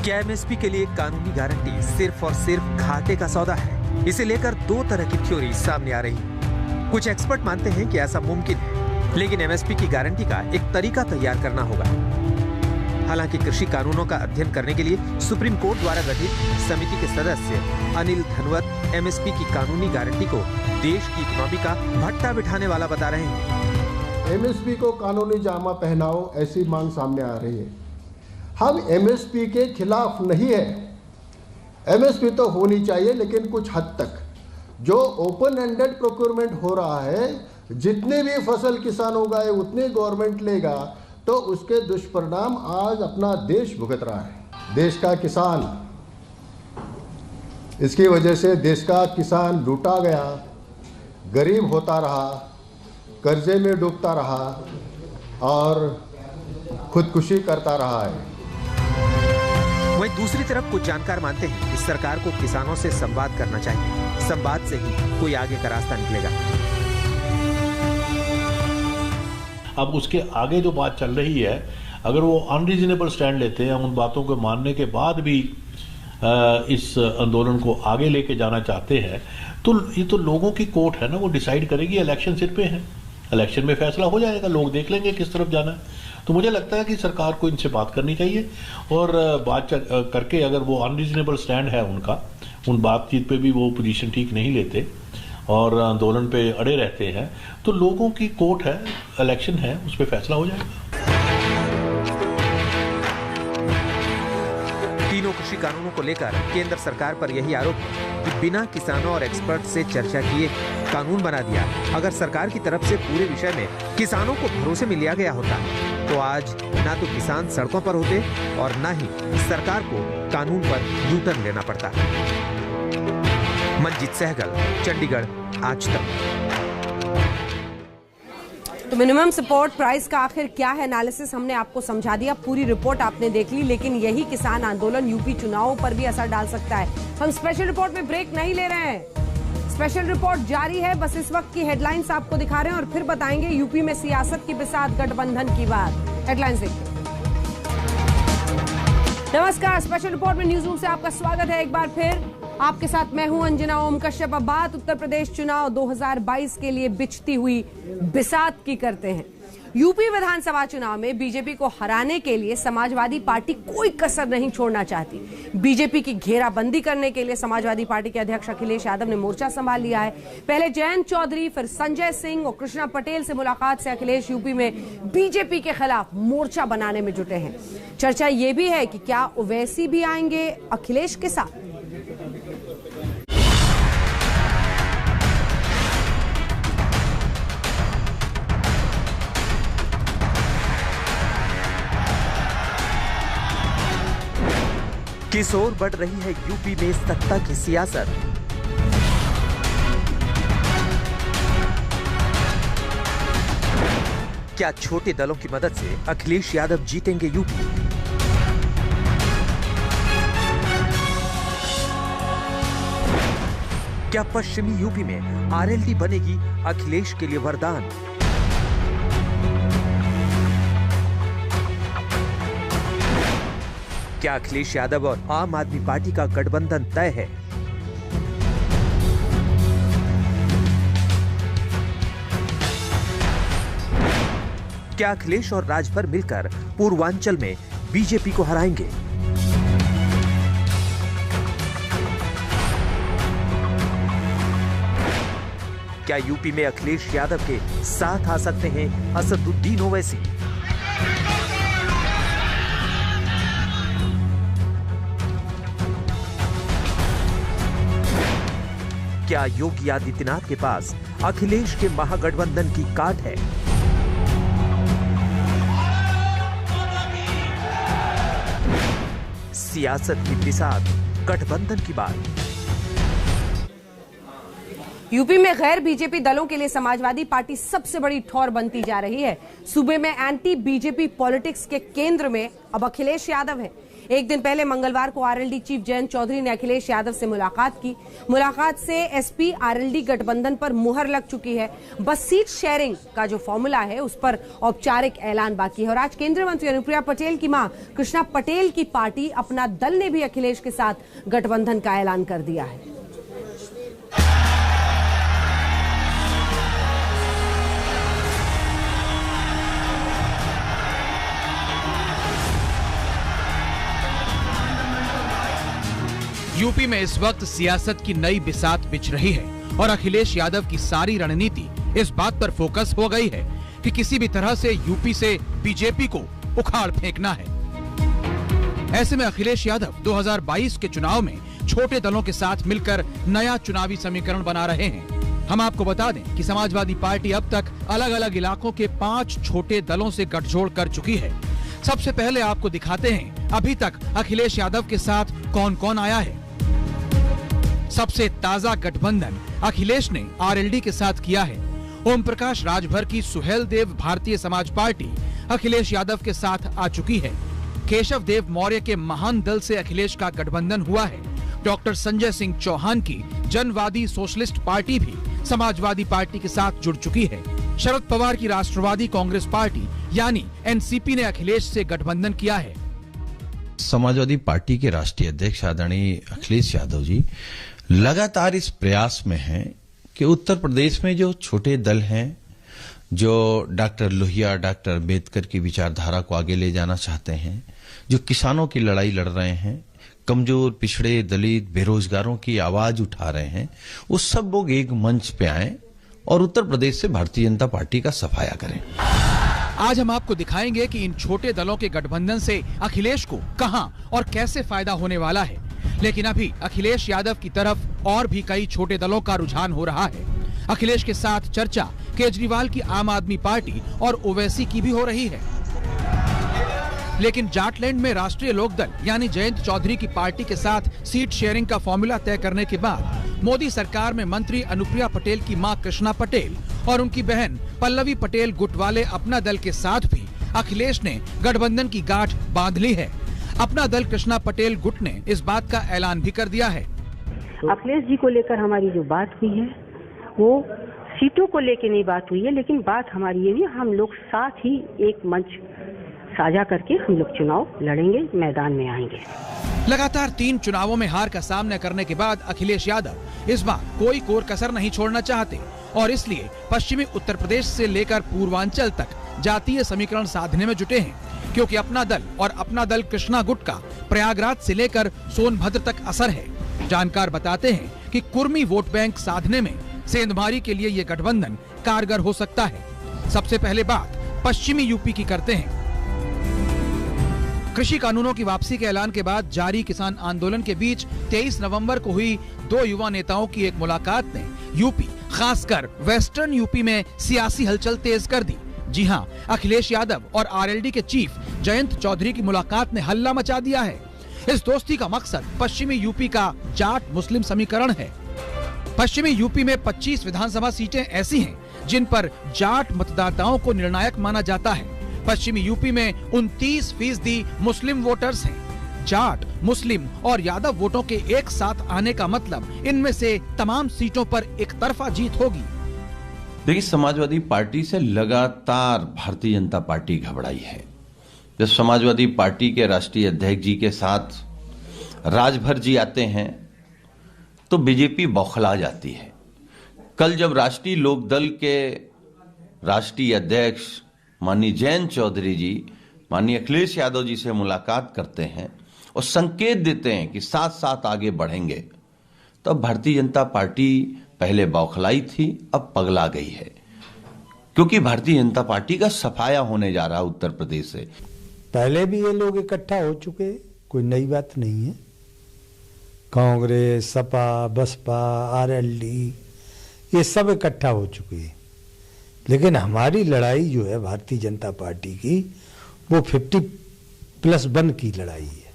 क्या एमएसपी के लिए कानूनी गारंटी सिर्फ और सिर्फ घाटे का सौदा है? इसे लेकर 2 तरह की थ्योरी सामने आ रही है। कुछ एक्सपर्ट मानते हैं कि ऐसा मुमकिन है, लेकिन एमएसपी की गारंटी का एक तरीका तैयार करना होगा। हालांकि कृषि कानूनों का अध्ययन करने के लिए सुप्रीम कोर्ट द्वारा गठित समिति के सदस्य अनिल घनवट एमएसपी की कानूनी गारंटी को देश की इकोनॉमी का भट्टा बिठाने वाला बता रहे हैं। एमएसपी को कानूनी जामा पहनाओ, ऐसी मांग सामने आ रही है। हम एमएसपी के खिलाफ नहीं है, एमएसपी तो होनी चाहिए, लेकिन कुछ हद तक। जो ओपन एंडेड प्रोक्योरमेंट हो रहा है, जितने भी फसल किसान उगाए उतने गवर्नमेंट लेगा, तो उसके दुष्परिणाम आज अपना देश भुगत रहा है। देश का किसान, इसकी वजह से देश का किसान लूटा गया, गरीब होता रहा, कर्जे में डूबता रहा और खुदकुशी करता रहा है। वहीं दूसरी तरफ कुछ जानकार मानते हैं कि सरकार को किसानों से संवाद करना चाहिए। संवाद से ही कोई आगे का रास्ता निकलेगा। अब उसके आगे जो बात चल रही है, अगर वो अनरीजनेबल स्टैंड लेते हैं, उन बातों को मानने के बाद भी इस आंदोलन को आगे लेके जाना चाहते हैं, तो ये तो लोगों की कोर्ट है ना, वो डिसाइड करेगी। इलेक्शन सिर पे है, इलेक्शन में फैसला हो जाएगा, लोग देख लेंगे किस तरफ जाना है। तो मुझे लगता है कि सरकार को इनसे बात करनी चाहिए और बात करके, अगर वो अनरीजनेबल स्टैंड है उनका, उन बातचीत पे भी वो पोजीशन ठीक नहीं लेते और आंदोलन पे अड़े रहते हैं, तो लोगों की कोर्ट है, इलेक्शन है, उस पर फैसला हो जाएगा। तीनों कृषि कानूनों को लेकर केंद्र सरकार पर यही आरोप है कि बिना किसानों और एक्सपर्ट से चर्चा किए कानून बना दिया। अगर सरकार की तरफ से पूरे विषय में किसानों को भरोसे में लिया गया होता तो आज ना तो किसान सड़कों पर होते और ना ही सरकार को कानून पर यू-टर्न लेना पड़ता। मंजीत सहगल, चंडीगढ़, आज तक। तो मिनिमम सपोर्ट प्राइस का आखिर क्या है, एनालिसिस हमने आपको समझा दिया, पूरी रिपोर्ट आपने देख ली, लेकिन यही किसान आंदोलन यूपी चुनावों पर भी असर डाल सकता है। हम स्पेशल रिपोर्ट में ब्रेक नहीं ले रहे हैं, स्पेशल रिपोर्ट जारी है, बस इस वक्त की हेडलाइंस आपको दिखा रहे हैं और फिर बताएंगे यूपी में सियासत की बिसात गठबंधन की बात। हेडलाइंस देखिए। नमस्कार, स्पेशल रिपोर्ट में न्यूज रूम से आपका स्वागत है एक बार फिर। आपके साथ मैं हूं अंजना ओम कश्यप। अब बात उत्तर प्रदेश चुनाव 2022 के लिए बिछती हुई बिसात की करते हैं। यूपी विधानसभा चुनाव में बीजेपी को हराने के लिए समाजवादी पार्टी कोई कसर नहीं छोड़ना चाहती। बीजेपी की घेराबंदी करने के लिए समाजवादी पार्टी के अध्यक्ष अखिलेश यादव ने मोर्चा संभाल लिया है। पहले जयंत चौधरी, फिर संजय सिंह और कृष्णा पटेल से मुलाकात से अखिलेश यूपी में बीजेपी के खिलाफ मोर्चा बनाने में जुटे हैं। चर्चा ये भी है कि क्या ओवैसी भी आएंगे अखिलेश के साथ। किस ओर बढ़ रही है यूपी में सत्ता की सियासत? क्या छोटे दलों की मदद से अखिलेश यादव जीतेंगे यूपी? क्या पश्चिमी यूपी में आरएलडी बनेगी अखिलेश के लिए वरदान? क्या अखिलेश यादव और आम आदमी पार्टी का गठबंधन तय है? क्या अखिलेश और राजभर मिलकर पूर्वांचल में बीजेपी को हराएंगे? क्या यूपी में अखिलेश यादव के साथ आ सकते हैं असदुद्दीन ओवैसी? क्या योगी आदित्यनाथ के पास अखिलेश के महागठबंधन की काट है? सियासत की बिसात, गठबंधन की बात। यूपी में गैर बीजेपी दलों के लिए समाजवादी पार्टी सबसे बड़ी ठौर बनती जा रही है। सूबे में एंटी बीजेपी पॉलिटिक्स के केंद्र में अब अखिलेश यादव है। एक दिन पहले मंगलवार को आरएलडी चीफ जयंत चौधरी ने अखिलेश यादव से मुलाकात की। मुलाकात से एसपी आरएलडी गठबंधन पर मुहर लग चुकी है। बस सीट शेयरिंग का जो फॉर्मूला है उस पर औपचारिक ऐलान बाकी है। और आज केंद्रीय मंत्री अनुप्रिया पटेल की मां कृष्णा पटेल की पार्टी अपना दल ने भी अखिलेश के साथ गठबंधन का ऐलान कर दिया है। यूपी में इस वक्त सियासत की नई बिसात बिछ रही है और अखिलेश यादव की सारी रणनीति इस बात पर फोकस हो गई है कि किसी भी तरह से यूपी से बीजेपी को उखाड़ फेंकना है। ऐसे में अखिलेश यादव 2022 के चुनाव में छोटे दलों के साथ मिलकर नया चुनावी समीकरण बना रहे हैं। हम आपको बता दें कि समाजवादी पार्टी अब तक अलग अलग इलाकों के 5 छोटे दलों से गठजोड़ कर चुकी है। सबसे पहले आपको दिखाते हैं अभी तक अखिलेश यादव के साथ कौन कौन आया है। सबसे ताजा गठबंधन अखिलेश ने आरएलडी के साथ किया है। ओम प्रकाश राजभर की सुहेलदेव भारतीय समाज पार्टी अखिलेश यादव के साथ आ चुकी है। केशव देव मौर्य के महान दल से अखिलेश का गठबंधन हुआ है। डॉक्टर संजय सिंह चौहान की जनवादी सोशलिस्ट पार्टी भी समाजवादी पार्टी के साथ जुड़ चुकी है। शरद पवार की राष्ट्रवादी कांग्रेस पार्टी यानी एनसीपी ने अखिलेश से गठबंधन किया है। समाजवादी पार्टी के राष्ट्रीय अध्यक्ष आदरणीय अखिलेश यादव जी लगातार इस प्रयास में हैं कि उत्तर प्रदेश में जो छोटे दल हैं, जो डॉक्टर लोहिया, डॉक्टर अम्बेडकर की विचारधारा को आगे ले जाना चाहते हैं, जो किसानों की लड़ाई लड़ रहे हैं, कमजोर, पिछड़े, दलित, बेरोजगारों की आवाज उठा रहे हैं, वो सब लोग एक मंच पे आए और उत्तर प्रदेश से भारतीय जनता पार्टी का सफाया करें। आज हम आपको दिखाएंगे कि इन छोटे दलों के गठबंधन से अखिलेश को कहां और कैसे फायदा होने वाला है। लेकिन अभी अखिलेश यादव की तरफ और भी कई छोटे दलों का रुझान हो रहा है। अखिलेश के साथ चर्चा केजरीवाल की आम आदमी पार्टी और ओवैसी की भी हो रही है। लेकिन जाटलैंड में राष्ट्रीय लोकदल यानी जयंत चौधरी की पार्टी के साथ सीट शेयरिंग का फॉर्मूला तय करने के बाद मोदी सरकार में मंत्री अनुप्रिया पटेल की मां कृष्णा पटेल और उनकी बहन पल्लवी पटेल गुट वाले अपना दल के साथ भी अखिलेश ने गठबंधन की गांठ बांध ली है। अपना दल कृष्णा पटेल गुट ने इस बात का ऐलान भी कर दिया है। अखिलेश जी को लेकर हमारी जो बात हुई है वो सीटों को लेकर नहीं बात हुई है, लेकिन बात हमारी ये भी, हम लोग साथ ही एक मंच साझा करके हम लोग चुनाव लड़ेंगे, मैदान में आएंगे। लगातार 3 चुनावों में हार का सामना करने के बाद अखिलेश यादव इस बार कोई कोर कसर नहीं छोड़ना चाहते और इसलिए पश्चिमी उत्तर प्रदेश से लेकर पूर्वांचल तक जातीय समीकरण साधने में जुटे हैं, क्योंकि अपना दल और अपना दल कृष्णा गुट का प्रयागराज से लेकर सोनभद्र तक असर है। जानकार बताते हैं कि कुर्मी वोट बैंक साधने में सेंधमारी के लिए ये गठबंधन कारगर हो सकता है। सबसे पहले बात पश्चिमी यूपी की करते हैं। कृषि कानूनों की वापसी के ऐलान के बाद जारी किसान आंदोलन के बीच 23 नवंबर को हुई 2 युवा नेताओं की एक मुलाकात ने यूपी, खासकर वेस्टर्न यूपी में सियासी हलचल तेज कर दी। जी हां, अखिलेश यादव और आरएलडी के चीफ जयंत चौधरी की मुलाकात ने हल्ला मचा दिया है। इस दोस्ती का मकसद पश्चिमी यूपी का जाट मुस्लिम समीकरण है। पश्चिमी यूपी में 25 विधानसभा सीटें ऐसी हैं जिन पर जाट मतदाताओं को निर्णायक माना जाता है। पश्चिमी यूपी में 29% मुस्लिम वोटर्स हैं। जाट, मुस्लिम और यादव वोटों के एक साथ आने का मतलब इनमें से तमाम सीटों पर एक तरफा जीत होगी। देखिए, समाजवादी पार्टी से लगातार भारतीय जनता पार्टी घबराई है। जब समाजवादी पार्टी के राष्ट्रीय अध्यक्ष जी के साथ राजभर जी आते हैं तो बीजेपी बौखला जाती है। कल जब राष्ट्रीय लोकदल के राष्ट्रीय अध्यक्ष माननीय जयंत चौधरी जी माननीय अखिलेश यादव जी से मुलाकात करते हैं और संकेत देते हैं कि साथ साथ आगे बढ़ेंगे, तब भारतीय जनता पार्टी पहले बौखलाई थी, अब पगला गई है, क्योंकि भारतीय जनता पार्टी का सफाया होने जा रहा है उत्तर प्रदेश से। पहले भी ये लोग इकट्ठा हो चुके, कोई नई बात नहीं है। कांग्रेस, सपा, बसपा, आरएलडी ये सब इकट्ठा हो चुके हैं, लेकिन हमारी लड़ाई जो है भारतीय जनता पार्टी की वो 50+1 की लड़ाई है।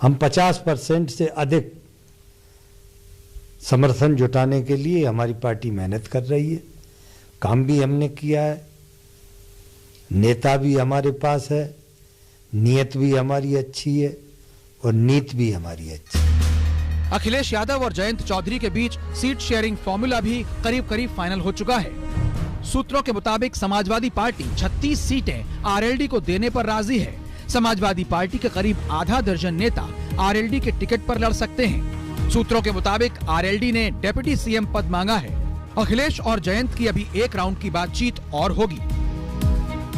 हम 50% से अधिक समर्थन जुटाने के लिए हमारी पार्टी मेहनत कर रही है। काम भी हमने किया है, नेता भी हमारे पास है, नीयत भी हमारी अच्छी है और नीति भी हमारी अच्छी है। अखिलेश यादव और जयंत चौधरी के बीच सीट शेयरिंग फॉर्मूला भी करीब करीब फाइनल हो चुका है। सूत्रों के मुताबिक समाजवादी पार्टी 36 सीटें आरएलडी को देने पर राजी है। समाजवादी पार्टी के करीब आधा दर्जन नेता आरएलडी के टिकट पर लड़ सकते हैं। सूत्रों के मुताबिक आरएलडी ने डिप्टी सीएम पद मांगा है। अखिलेश और जयंत की अभी एक राउंड की बातचीत और होगी।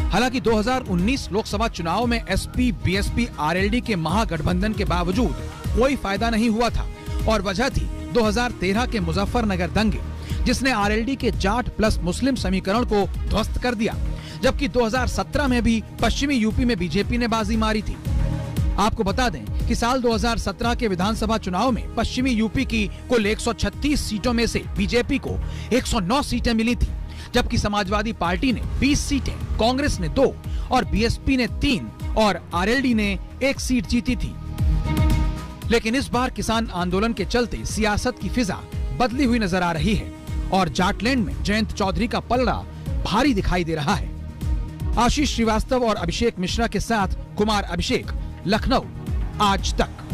हालांकि 2019 लोकसभा चुनाव में एसपी, बीएसपी, आरएलडी के महागठबंधन के बावजूद कोई फायदा नहीं हुआ था और वजह थी 2013 के मुजफ्फरनगर दंगे, जिसने आरएलडी के जाट प्लस मुस्लिम समीकरण को ध्वस्त कर दिया, जबकि 2017 में भी पश्चिमी यूपी में बीजेपी ने बाजी मारी थी। आपको बता दें कि साल 2017 के विधानसभा चुनाव में पश्चिमी यूपी की कुल 136 सीटों में से बीजेपी को 109 सीटें मिली थी, जबकि समाजवादी पार्टी ने 20 सीटें, कांग्रेस ने 2 और बीएसपी ने 3 और आरएलडी ने 1 सीट जीती थी। लेकिन इस बार किसान आंदोलन के चलते सियासत की फिजा बदली हुई नजर आ रही है और जाटलैंड में जयंत चौधरी का पलड़ा भारी दिखाई दे रहा है। आशीष श्रीवास्तव और अभिषेक मिश्रा के साथ कुमार अभिषेक, लखनऊ, आज तक।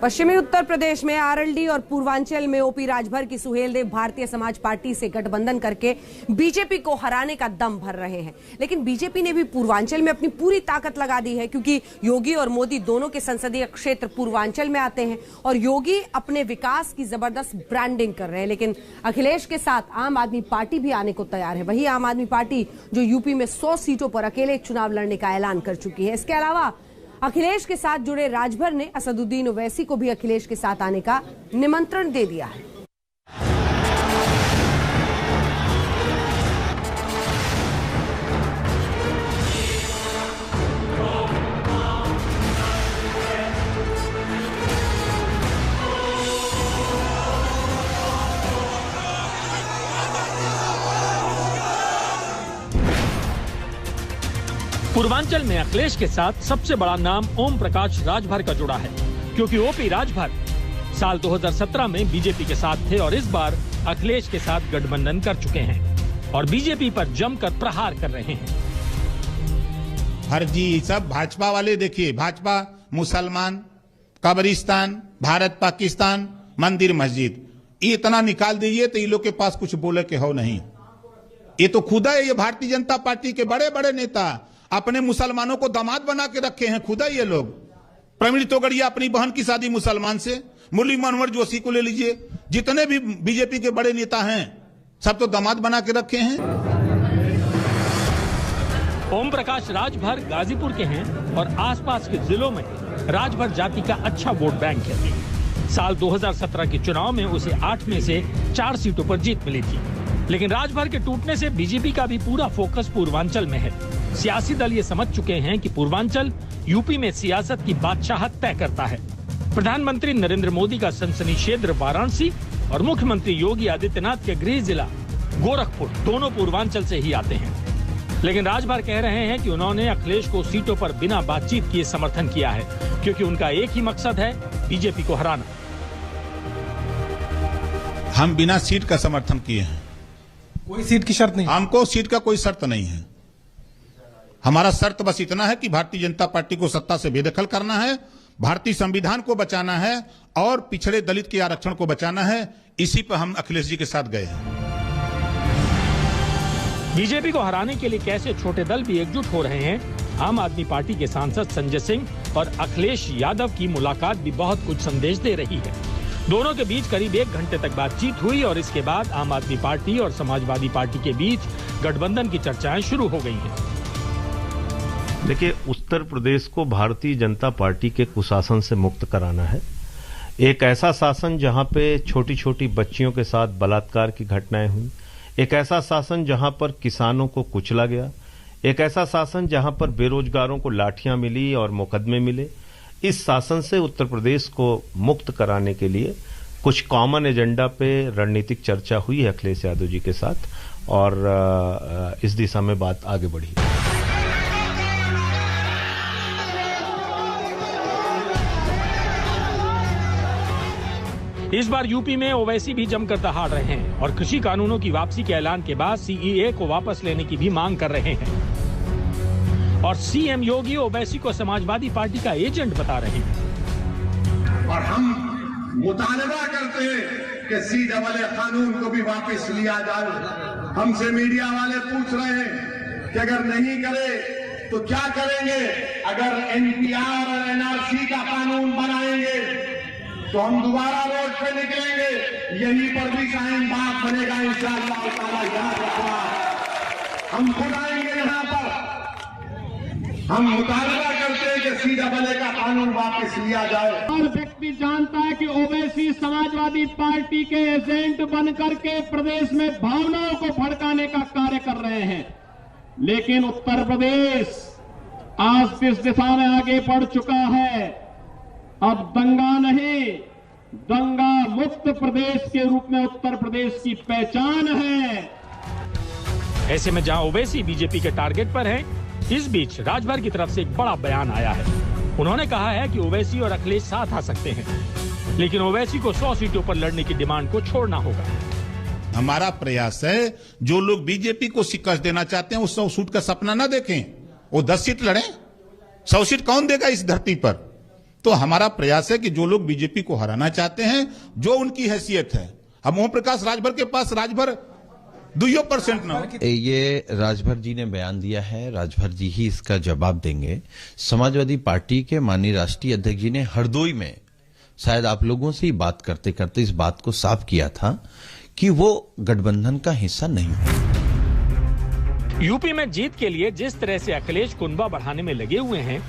पश्चिमी उत्तर प्रदेश में आरएलडी और पूर्वांचल में ओपी राजभर की सुहेलदेव भारतीय समाज पार्टी से गठबंधन करके बीजेपी को हराने का दम भर रहे हैं। लेकिन बीजेपी ने भी पूर्वांचल में अपनी पूरी ताकत लगा दी है, क्योंकि योगी और मोदी दोनों के संसदीय क्षेत्र पूर्वांचल में आते हैं और योगी अपने विकास की जबरदस्त ब्रांडिंग कर रहे हैं। लेकिन अखिलेश के साथ आम आदमी पार्टी भी आने को तैयार है। वही आम आदमी पार्टी जो यूपी में 100 सीटों पर अकेले चुनाव लड़ने का ऐलान कर चुकी है। इसके अलावा अखिलेश के साथ जुड़े राजभर ने असदुद्दीन ओवैसी को भी अखिलेश के साथ आने का निमंत्रण दे दिया है। पूर्वांचल में अखिलेश के साथ सबसे बड़ा नाम ओम प्रकाश राजभर का जुड़ा है, क्योंकि ओपी राजभर साल 2017 में बीजेपी के साथ थे और इस बार अखिलेश के साथ गठबंधन कर चुके हैं और बीजेपी पर जमकर प्रहार कर रहे हैं। फर्जी सब भाजपा वाले देखिए, भाजपा मुसलमान, कब्रिस्तान, भारत पाकिस्तान, मंदिर मस्जिद, ये इतना निकाल दीजिए तो ये लोग के पास कुछ बोले के हो नहीं। ये तो खुदा है, ये भारतीय जनता पार्टी के बड़े बड़े नेता अपने मुसलमानों को दामाद बना के रखे हैं खुदा ये लोग। प्रवीण तोगड़िया अपनी बहन की शादी मुसलमान से, मुरली मनोहर जोशी को ले लीजिए, जितने भी बीजेपी के बड़े नेता हैं सब तो दामाद बना के रखे हैं। ओम प्रकाश राजभर गाजीपुर के हैं और आसपास के जिलों में राजभर जाति का अच्छा वोट बैंक है। साल 2017 के चुनाव में उसे 8 में से 4 सीटों पर जीत मिली थी। लेकिन राजभर के टूटने से बीजेपी का भी पूरा फोकस पूर्वांचल में है। सियासी दल ये समझ चुके हैं कि पूर्वांचल यूपी में सियासत की बादशाहत तय करता है। प्रधानमंत्री नरेंद्र मोदी का सनसनी क्षेत्र वाराणसी और मुख्यमंत्री योगी आदित्यनाथ के गृह जिला गोरखपुर दोनों पूर्वांचल से ही आते हैं। लेकिन राजभर कह रहे हैं कि उन्होंने अखिलेश को सीटों पर बिना बातचीत किए समर्थन किया है, क्योंकि उनका एक ही मकसद है, बीजेपी को हराना। हम बिना सीट का समर्थन किए हैं। कोई सीट की शर्त नहीं? हमको सीट का कोई शर्त नहीं है। हमारा शर्त बस इतना है कि भारतीय जनता पार्टी को सत्ता से बेदखल करना है, भारतीय संविधान को बचाना है और पिछड़े दलित के आरक्षण को बचाना है। इसी पर हम अखिलेश जी के साथ गए हैं। बीजेपी को हराने के लिए कैसे छोटे दल भी एकजुट हो रहे हैं, आम आदमी पार्टी के सांसद संजय सिंह और अखिलेश यादव की मुलाकात भी बहुत कुछ संदेश दे रही है। दोनों के बीच करीब 1 घंटे तक बातचीत हुई और इसके बाद आम आदमी पार्टी और समाजवादी पार्टी के बीच गठबंधन की चर्चाएं शुरू हो गई हैं। देखिए, उत्तर प्रदेश को भारतीय जनता पार्टी के कुशासन से मुक्त कराना है। एक ऐसा शासन जहां पे छोटी छोटी बच्चियों के साथ बलात्कार की घटनाएं हुई, एक ऐसा शासन जहां पर किसानों को कुचला गया, एक ऐसा शासन जहां पर बेरोजगारों को लाठियां मिली और मुकदमे मिले। इस शासन से उत्तर प्रदेश को मुक्त कराने के लिए कुछ कॉमन एजेंडा पे रणनीतिक चर्चा हुई है अखिलेश यादव जी के साथ और इस दिशा में बात आगे बढ़ी। इस बार यूपी में ओवैसी भी जमकर दहाड़ रहे हैं और कृषि कानूनों की वापसी के ऐलान के बाद सीएए को वापस लेने की भी मांग कर रहे हैं। और सीएम योगी ओवैसी को समाजवादी पार्टी का एजेंट बता रहे हैं। और हम मुतालबा करते हैं कि सीएए कानून को भी वापस लिया जाए। हमसे मीडिया वाले पूछ रहे हैं कि अगर नहीं करे तो क्या करेंगे। अगर एनपीआर और एनआरसी का कानून बनाएंगे तो हम दोबारा रोड पे निकलेंगे। यहीं पर भी शाहीन बाग बनेगा इंशाअल्लाह ताला। याद रखना, हम खुद आएंगे यहाँ पर। हम मुतालबा करते हैं कि सीएए का कानून वापस लिया जाए। हर व्यक्ति जानता है कि ओवैसी समाजवादी पार्टी के एजेंट बनकर के प्रदेश में भावनाओं को भड़काने का कार्य कर रहे हैं, लेकिन उत्तर प्रदेश आज इस दिशा में आगे बढ़ चुका है। अब दंगा नहीं, दंगा मुक्त प्रदेश के रूप में उत्तर प्रदेश की पहचान है। ऐसे में जहां ओवैसी बीजेपी के टारगेट पर हैं, इस बीच राजभर की तरफ से एक बड़ा बयान आया है। उन्होंने कहा है कि ओवैसी और अखिलेश साथ आ सकते हैं, लेकिन ओवैसी को 100 सीटों पर लड़ने की डिमांड को छोड़ना होगा। हमारा प्रयास है जो लोग बीजेपी को शिकस्त देना चाहते हैं वो 100 सीट का सपना ना देखें, वो 10 सीट लड़ें। 100 सीट कौन देगा इस धरती पर। तो हमारा प्रयास है कि जो लोग बीजेपी को हराना चाहते हैं, जो उनकी हैसियत है, हम ओम प्रकाश राजभर के पास राजभर 2% ना हो। ये राजभर जी ने बयान दिया है, राजभर जी ही इसका जवाब देंगे। समाजवादी पार्टी के माननीय राष्ट्रीय अध्यक्ष जी ने हरदोई में शायद आप लोगों से ही बात करते करते इस बात को साफ किया था कि वो गठबंधन का हिस्सा नहीं है। यूपी में जीत के लिए जिस तरह से अखिलेश कुनबा बढ़ाने में लगे हुए हैं,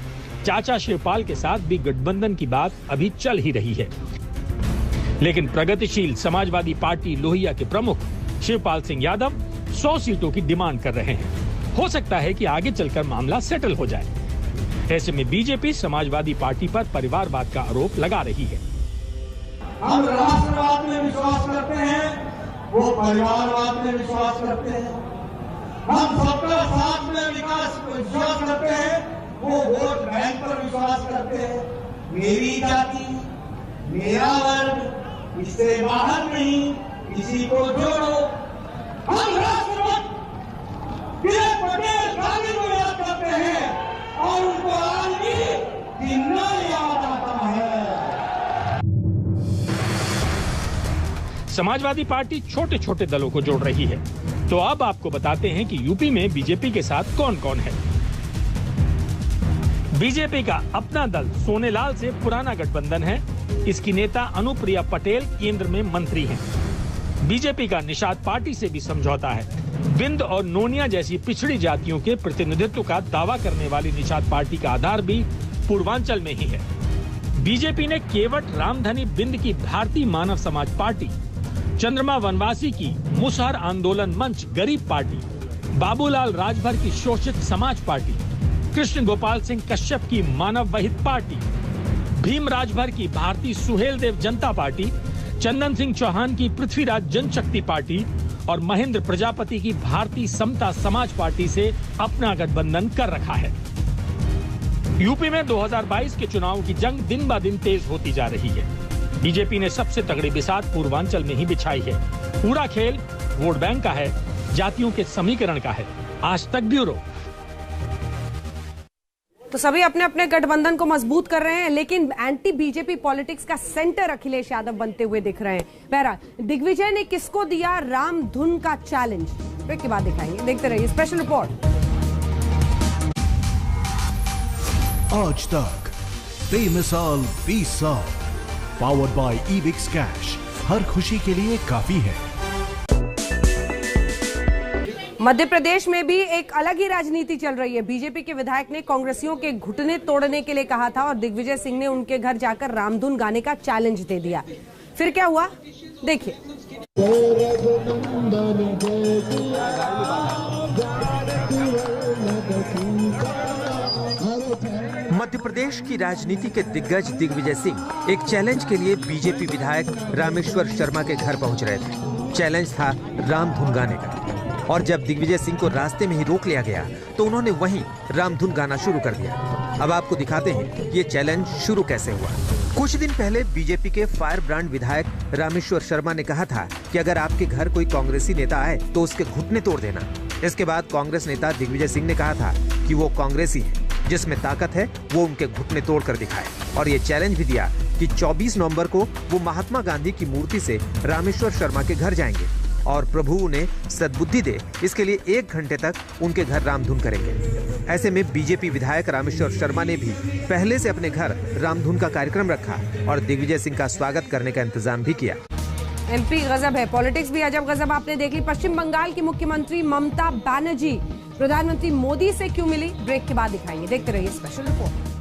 चाचा शिवपाल के साथ भी गठबंधन की बात अभी चल ही रही है। लेकिन प्रगतिशील समाजवादी पार्टी लोहिया के प्रमुख शिवपाल सिंह यादव 100 सीटों की डिमांड कर रहे हैं। हो सकता है कि आगे चलकर मामला सेटल हो जाए। ऐसे में बीजेपी समाजवादी पार्टी पर परिवारवाद का आरोप लगा रही है। हम राष्ट्रवाद में विश्वास करते हैं, वो परिवारवाद में विश्वास करते हैं। हम सबका साथ में विकास विश्वास करते हैं, वो वोट बैंक पर विश्वास करते हैं। मेरी जाति, मेरा वर्ग, इससे बाहर नहीं, इसी को जोड़ो। हम राष्ट्रवाद पटेल गांधी को याद करते हैं और उनको आज भी जिन्ना याद आता है। समाजवादी पार्टी छोटे छोटे दलों को जोड़ रही है। तो अब आपको बताते हैं कि यूपी में बीजेपी के साथ कौन कौन है। बीजेपी का अपना दल सोनेलाल से पुराना गठबंधन है। इसकी नेता अनुप्रिया पटेल केंद्र में मंत्री हैं। बीजेपी का निषाद पार्टी से भी समझौता है। बिंद और नोनिया जैसी पिछड़ी जातियों के प्रतिनिधित्व का दावा करने वाली निषाद पार्टी का आधार भी पूर्वांचल में ही है। बीजेपी ने केवट रामधनी बिंद की भारतीय मानव समाज पार्टी, चंद्रमा वनवासी की मुसहर आंदोलन मंच गरीब पार्टी, बाबूलाल राजभर की शोषित समाज पार्टी, कृष्ण गोपाल सिंह कश्यप की मानव वहित पार्टी, भीम राजभर की भारतीय सुहेल देव जनता पार्टी, चंदन सिंह चौहान की पृथ्वीराज जनशक्ति पार्टी और महेंद्र प्रजापति की भारतीय समता समाज पार्टी से अपना गठबंधन कर रखा है। यूपी में 2022 के चुनाव की जंग दिन ब दिन तेज होती जा रही है। बीजेपी ने सबसे तगड़ी बिसात पूर्वांचल में ही बिछाई है। पूरा खेल वोट बैंक का है, जातियों के समीकरण का है। आज तक ब्यूरो। तो सभी अपने अपने गठबंधन को मजबूत कर रहे हैं, लेकिन एंटी बीजेपी पॉलिटिक्स का सेंटर अखिलेश यादव बनते हुए दिख रहे हैं। बहरहाल दिग्विजय ने किसको दिया राम धुन का चैलेंज, ब्रेक के बाद दिखाएंगे। देखते रहिए स्पेशल रिपोर्ट। आज तक बेमिसाल 20 साल, पावर्ड बाय ईविक्स कैश, हर खुशी के लिए काफी है। मध्य प्रदेश में भी एक अलग ही राजनीति चल रही है। बीजेपी के विधायक ने कांग्रेसियों के घुटने तोड़ने के लिए कहा था और दिग्विजय सिंह ने उनके घर जाकर रामधुन गाने का चैलेंज दे दिया। फिर क्या हुआ, देखिए। मध्य प्रदेश की राजनीति के दिग्गज दिग्विजय सिंह एक चैलेंज के लिए बीजेपी विधायक रामेश्वर शर्मा के घर पहुंच रहे थे। चैलेंज था रामधुन गाने का, और जब दिग्विजय सिंह को रास्ते में ही रोक लिया गया तो उन्होंने वहीं रामधुन गाना शुरू कर दिया। अब आपको दिखाते हैं ये चैलेंज शुरू कैसे हुआ। कुछ दिन पहले बीजेपी के फायर ब्रांड विधायक रामेश्वर शर्मा ने कहा था कि अगर आपके घर कोई कांग्रेसी नेता आए तो उसके घुटने तोड़ देना। इसके बाद कांग्रेस नेता दिग्विजय सिंह ने कहा था कि वो कांग्रेसी है, जिसमें ताकत है वो उनके घुटने तोड़ कर दिखाए, और ये चैलेंज भी दिया कि 24 नवंबर को वो महात्मा गांधी की मूर्ति से रामेश्वर शर्मा के घर जाएंगे और प्रभु उन्हें सद्बुद्धि दे, इसके लिए 1 घंटे तक उनके घर रामधुन करेंगे। ऐसे में बीजेपी विधायक रामेश्वर शर्मा ने भी पहले से अपने घर रामधुन का कार्यक्रम रखा और दिग्विजय सिंह का स्वागत करने का इंतजाम भी किया। एमपी गजब है, पॉलिटिक्स भी अजब गजब आपने देख ली। पश्चिम बंगाल की मुख्यमंत्री ममता बनर्जी प्रधानमंत्री मोदी से क्यों मिली, ब्रेक के बाद दिखाएंगे। देखते रहिए स्पेशल रिपोर्ट।